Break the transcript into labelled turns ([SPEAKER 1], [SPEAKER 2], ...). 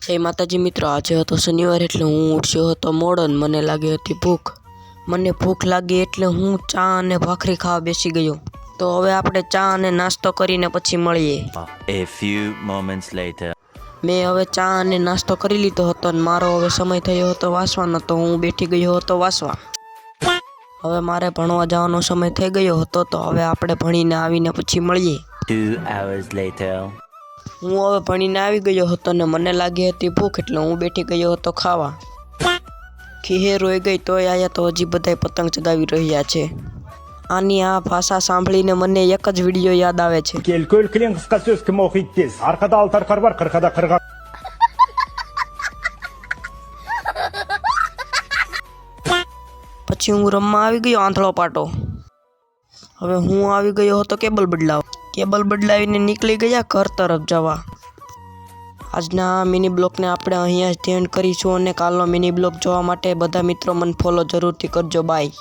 [SPEAKER 1] જય માતાજી મિત્રો, આજે હતો શનિવાર એટલે હું ઉઠ્યો હતો મોડો ને મને લાગી હતી ભૂખ. મને ભૂખ લાગી એટલે હું ચા અને ભાખરી ખાવા બેસી ગયો. તો હવે આપણે ચા અને નાસ્તો કરીને પછી મળીએ.
[SPEAKER 2] A few moments later.
[SPEAKER 1] મેં હવે ચા અને નાસ્તો કરી લીધો હતો અને મારો હવે સમય થયો હતો વાંચવાનો, તો હું બેઠી ગયો હતો વાંચવા. હવે મારે ભણવા જવાનો સમય થઈ ગયો હતો, તો હવે આપણે ભણીને આવીને પછી મળીએ.
[SPEAKER 2] 2 hours later.
[SPEAKER 1] હું હવે ભણીને આવી ગયો હતો ને મને લાગી હતી ભૂખ એટલે હું બેઠી ગયો હતો ખાવા. ખીહેર રોઈ ગઈ તોય આયા તો હજી બધાય પતંગ ચગાવી રહ્યા છે. આની આ ભાષા સાંભળીને મને એક જ વિડીયો યાદ આવે છે.
[SPEAKER 3] Ülkenin kısa söz kimi okuyup tez. Arkada altar kar var, kırkada kırga.
[SPEAKER 1] પછી હું રમવા આવી ગયો આંધળો પાટો. હવે હું આવી ગયો હતો કેબલ બદલાવીને નીકળી ગયા ઘર તરફ જવા. આજના મિની બ્લોગને આપણે અહીંયા જ એન્ડ કરીશું અને કાલનો મિની બ્લોગ જોવા માટે બધા મિત્રો મને ફોલો જરૂરથી કરજો. બાય.